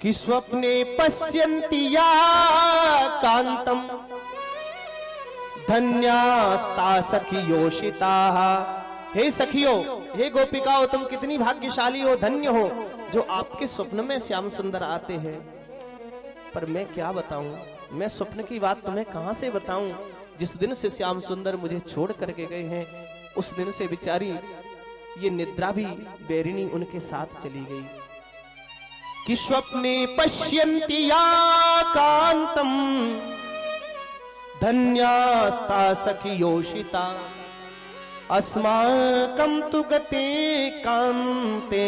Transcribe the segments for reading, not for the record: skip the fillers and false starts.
कि स्वप्ने पश्यन्ति या कांतम धन्यास्ता सखियोषिताः। हे सखियों, हे गोपिकाओं, तुम कितनी भाग्यशाली हो, धन्य हो जो आपके स्वप्न में श्याम सुंदर आते हैं। पर मैं क्या बताऊं, मैं स्वप्न की बात तुम्हें कहां से बताऊं। जिस दिन से श्याम सुंदर मुझे छोड़ करके गए हैं, उस दिन से बेचारी ये निद्रा भी बैरिणी उनके साथ चली गई। कि स्वप्ने पश्यन्ति या कांतम धन्यास्ता सखियोषिता अस्माकं तु गते कांते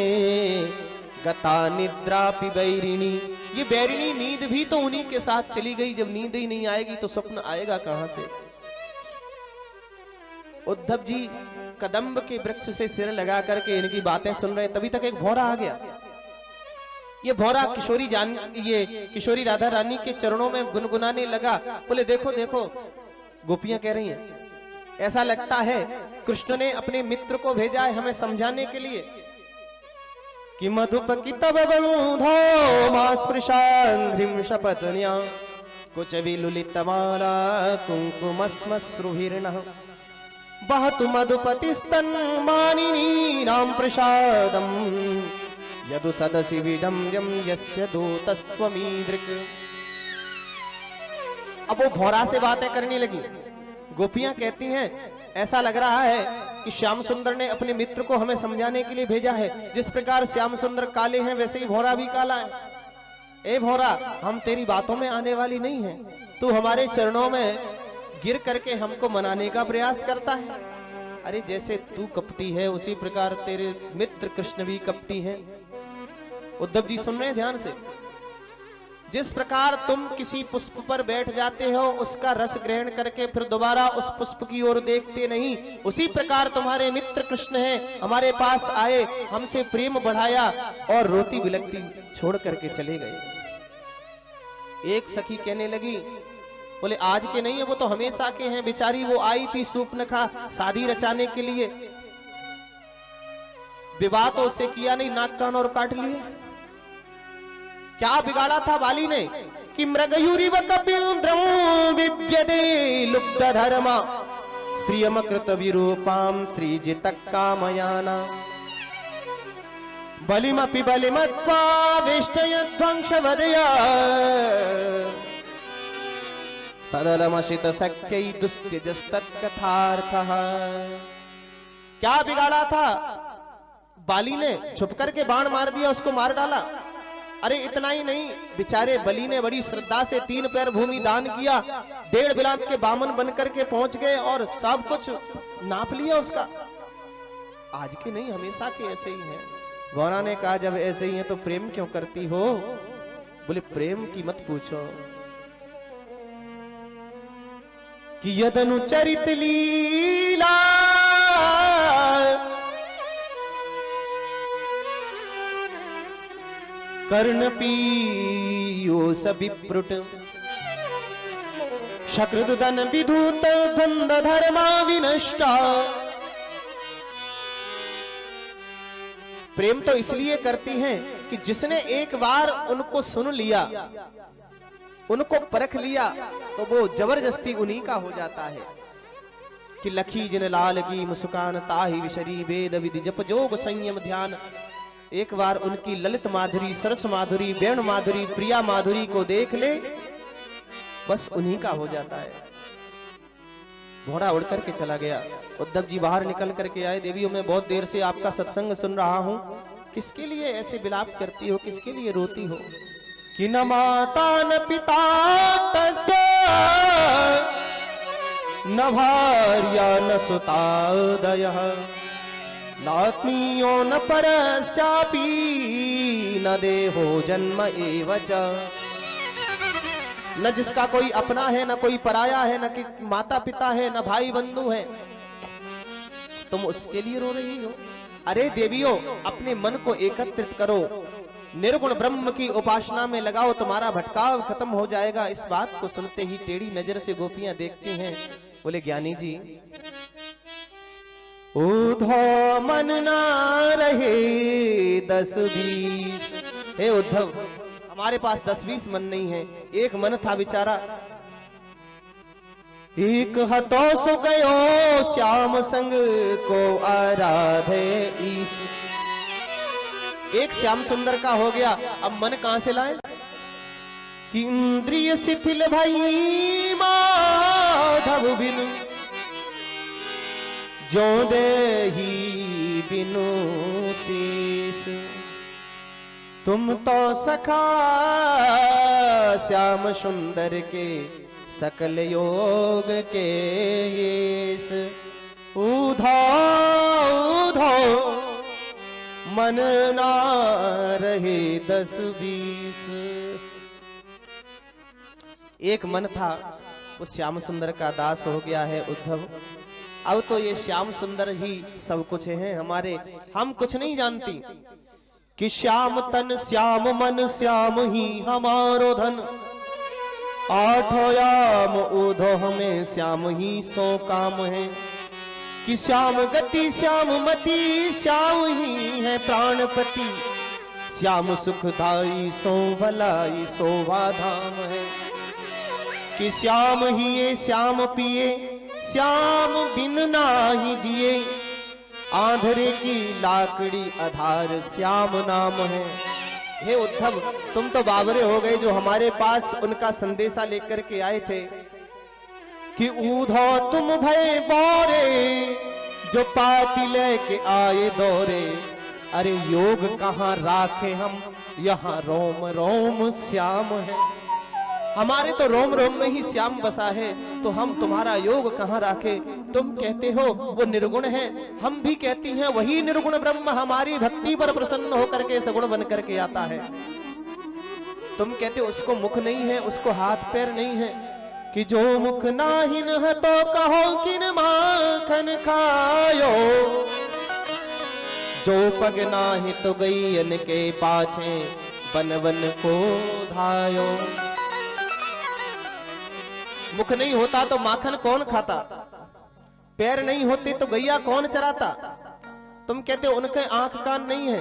गता निद्रापि बैरिणी। ये बैरिणी नींद भी तो उन्हीं के साथ चली गई। जब नींद ही नहीं आएगी तो स्वप्न आएगा कहां से। उद्धव जी कदम्ब के वृक्ष से सिर लगा करके इनकी बातें सुन रहे, तभी तक एक भौरा आ गया। ये भौरा किशोरी राधा रानी के चरणों में गुनगुनाने लगा। बोले देखो देखो, गोपियां कह रही हैं, ऐसा लगता है कृष्ण ने अपने मित्र को भेजा है हमें समझाने के लिए कि मधुपकितव बंधो मास्पृशांघ्रिं शपथन्या कुच विलुलितमाला कुंकुमस्मश्रुभिर्नः बहतु मधुपतिस्तन्मानिनी नाम प्रसादम यदु सदसि विडम्यम यस्य दूतस्त्वमीदृक्। अब वो भौरा से बातें करने लगी। गोपियां कहती हैं ऐसा लग रहा है कि श्याम सुंदर ने अपने मित्र को हमें समझाने के लिए भेजा है। जिस प्रकार श्याम सुंदर काले हैं वैसे ही भौरा भी काला है। ए भौरा, हम तेरी बातों में आने वाली नहीं है। तू हमारे चरणों में गिर करके हमको मनाने का प्रयास करता है। अरे जैसे तू कपटी है उसी प्रकार तेरे मित्र कृष्ण भी कपटी हैं। उद्धव जी सुन रहे हैं ध्यान से। जिस प्रकार तुम किसी पुष्प पर बैठ जाते हो, उसका रस ग्रहण करके फिर दोबारा उस पुष्प की ओर देखते नहीं, उसी प्रकार तुम्हारे मित्र कृष्ण हैं, हमारे पास आए, हमसे प्रेम बढ़ाया और रोती बिलकती छोड़ करके चले गए। एक सखी कहने लगी, बोले आज के नहीं है, वो तो हमेशा के हैं। बेचारी वो आई थी सूपनखा शादी रचाने के लिए, विवाह तो उससे किया नहीं, नाक कान और काट लिए। क्या बिगाड़ा था बाली ने कि मृगयुरिव कपीन्द्रं विव्यदे लुब्ध धर्मा स्त्रियम कृत विरूपाम सृजित कामयाना बलिमपि बलिमत्वा वेष्टय ध्वंस वदया तदलमशित सख्यै दुस्त्यजस्तत्कथार्थः। क्या बिगाड़ा था बाली ने, छुप करके बाण मार दिया, उसको मार डाला। अरे इतना ही नहीं, बेचारे बलि ने बड़ी श्रद्धा से 3 पैर भूमि दान किया, 1.5 बिलात के बामन बन करके पहुंच गए और सब कुछ नाप लिया उसका। आज के नहीं, हमेशा के ऐसे ही हैं। गौरा ने कहा जब ऐसे ही हैं तो प्रेम क्यों करती हो। बोले प्रेम की मत पूछो कि यदनुचरित लीला कर्ण पीयूष विप्रुट शकृदन विधूत द्वंद धर्मा विनष्टा। प्रेम तो इसलिए करती हैं कि जिसने एक बार उनको सुन लिया, उनको परख लिया, तो वो जबरदस्ती उन्हीं का हो जाता है। कि लखी जिन लाल की मुस्कान ताहि विशरी वेद विधि जप जोग संयम ध्यान। एक बार उनकी ललित माधुरी, सरस माधुरी, वेणु माधुरी, प्रिया माधुरी को देख ले, बस उन्हीं का हो जाता है। घोड़ा उड़ करके चला गया। उद्धव जी बाहर निकल करके आए, देवियों मैं बहुत देर से आपका सत्संग सुन रहा हूं, किसके लिए ऐसे विलाप करती हो, किसके लिए रोती हो। कि न माता न पिता तस्य न भार्या न सुतादयः नात्मीयो न परश्चापि न देहो जन्म एव च। न जिसका कोई अपना है, न कोई पराया है, न कि माता पिता है, न भाई बंधु है, तुम उसके लिए रो रही हो। अरे देवियों, अपने मन को एकत्रित करो, निर्गुण ब्रह्म की उपासना में लगाओ, तुम्हारा भटकाव खत्म हो जाएगा। इस बात को सुनते ही टेढ़ी नजर से गोपियां देखती हैं। बोले ज्ञानी जी, उद्धव मन ना रहे 10-20। हे उद्धव, हमारे पास 10-20 मन नहीं है, एक मन था बेचारा। एक हतो सो गयो श्याम संग को आराधे ईश। एक श्याम सुंदर का हो गया, अब मन कहां से लाए कि इंद्रिय शिथिल भई माधव बिनु जो देही बिनु शीस। तुम तो सखा श्याम सुंदर के सकल योग के येस। उधो उधो मन ना रहे 10-20। एक मन था, उस श्याम सुंदर का दास हो गया है उद्धव। अब तो ये श्याम सुंदर ही सब कुछ है हमारे, हम कुछ नहीं जानती कि श्याम तन श्याम मन श्याम ही हमारो धन। आठो याम उधो हमें श्याम ही सो काम है कि श्याम गति श्याम मति श्याम ही है प्राणपति। श्याम सुखदाई सो भलाई शोभा धाम है कि श्याम ही ये श्याम पिए श्याम बिन नाही जिए। आंधरे की लाकड़ी आधार श्याम नाम है। हे उद्धव, तुम तो बावरे हो गए जो हमारे पास उनका संदेशा लेकर के आए थे कि ऊधो तुम भय बोरे जो पाती लेके आए दौरे। अरे योग कहाँ राखे हम, यहाँ रोम रोम श्याम है। हमारे तो रोम रोम में ही श्याम बसा है, तो हम तुम्हारा योग कहाँ राखे। तुम कहते हो वो निर्गुण है, हम भी कहती हैं वही निर्गुण ब्रह्म हमारी भक्ति पर प्रसन्न होकर के सगुण बन करके आता है। तुम कहते हो उसको मुख नहीं है, उसको हाथ पैर नहीं है कि जो मुख नाहिन है तो कहो किन माखन खायो। जो पग नाही तो गईयन के पाछे बन बन को धायो। मुख नहीं होता तो माखन कौन खाता, पैर नहीं होते तो गैया कौन चराता। तुम कहते हो उनके आंख कान नहीं है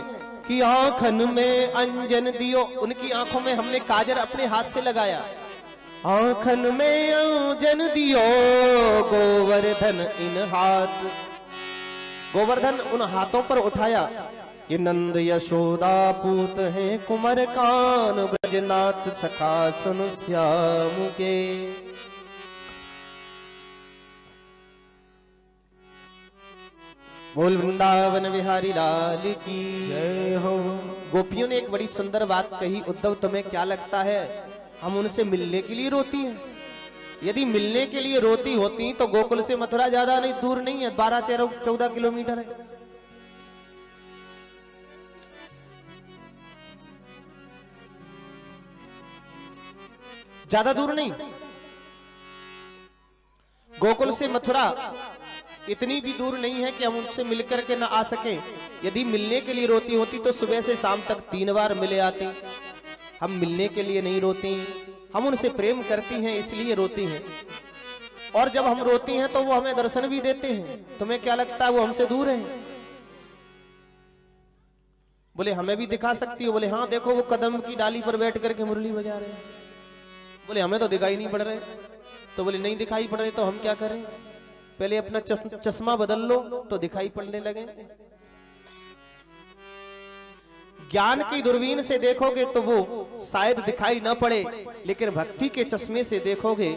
कि आंखन में अंजन दियो। उनकी आंखों में हमने काजल अपने हाथ से लगाया। आंखन में अंजन दियो गोवर्धन इन हाथ। गोवर्धन उन हाथों पर उठाया कि नंद यशोदा पूत है कुमार कान ब्रजनाथ सखा सुन श्याम के। बोल वृंदावन बिहारी लाल की जय हो। गोपियों ने एक बड़ी सुंदर बात कही, उद्धव तुम्हें क्या लगता है हम उनसे मिलने के लिए रोती हैं? यदि मिलने के लिए रोती होती तो गोकुल से मथुरा ज्यादा नहीं दूर नहीं है, 12-14 किलोमीटर है। ज्यादा दूर नहीं। गोकुल से मथुरा इतनी भी दूर नहीं है कि हम उनसे मिलकर के न आ सके। यदि मिलने के लिए रोती होती तो सुबह से शाम तक 3 बार मिले आती। हम मिलने के लिए नहीं रोती, हम उनसे प्रेम करती हैं इसलिए रोती हैं। और जब हम रोती हैं तो वो हमें दर्शन भी देते हैं। तुम्हें क्या लगता है वो हमसे दूर है? बोले हमें भी दिखा सकती हो। बोले हाँ देखो वो कदम की डाली पर बैठ करके मुरली बजा रहे हैं। बोले हमें तो दिखाई नहीं पड़ रहे। तो बोले नहीं दिखाई पड़ रहे तो हम क्या करें? पहले अपना चश्मा बदल लो तो दिखाई पड़ने लगे। ज्ञान की दूरबीन से देखोगे तो वो शायद दिखाई ना पड़े, लेकिन भक्ति के चश्मे से देखोगे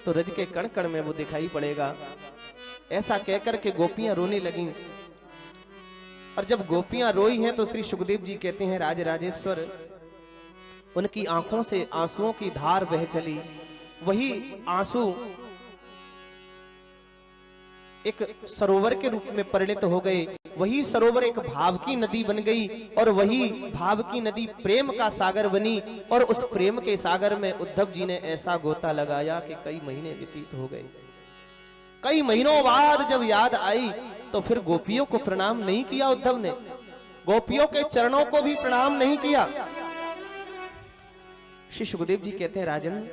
तो रज के कण कण में वो दिखाई पड़ेगा। ऐसा कहकर के गोपियां रोने लगीं। और जब गोपियां रोई हैं तो श्री सुखदेव जी कहते हैं राज राजेश्वर उनकी आंखों से आंसुओं की धार बह चली। वही आंसू एक सरोवर के रूप में परिणत हो गए। वही सरोवर एक भाव की नदी बन गई और वही भाव की नदी प्रेम का सागर बनी। और उस प्रेम के सागर में उद्धव जी ने ऐसा गोता लगाया कि कई महीने व्यतीत हो गए। कई महीनों बाद जब याद आई तो फिर गोपियों को प्रणाम नहीं किया उद्धव ने, गोपियों के चरणों को भी प्रणाम नहीं किया। श्री सुखदेव जी कहते हैं राजन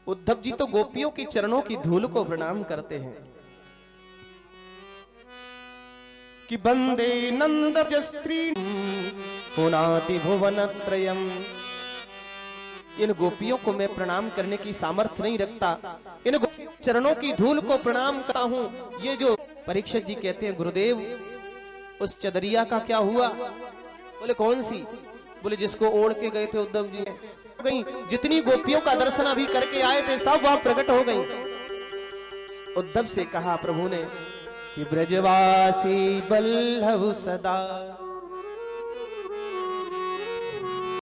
उद्धव जी तो गोपियों के चरणों की धूल को प्रणाम करते हैं कि वंदे नंद स्त्री पुनाति भुवन त्रयम् इन गोपियों को मैं प्रणाम करने की सामर्थ्य नहीं रखता, इन चरणों की धूल को प्रणाम करता हूं। ये जो परीक्षित जी कहते हैं गुरुदेव उस चदरिया का क्या हुआ? बोले कौन सी? बोले जिसको ओढ़ के गए थे उद्धव जी, गई जितनी गोपियों का दर्शन अभी करके आए थे सब वहां प्रकट हो गई। उद्धव से कहा प्रभु ने कि ब्रजवासी बल्लभ सदा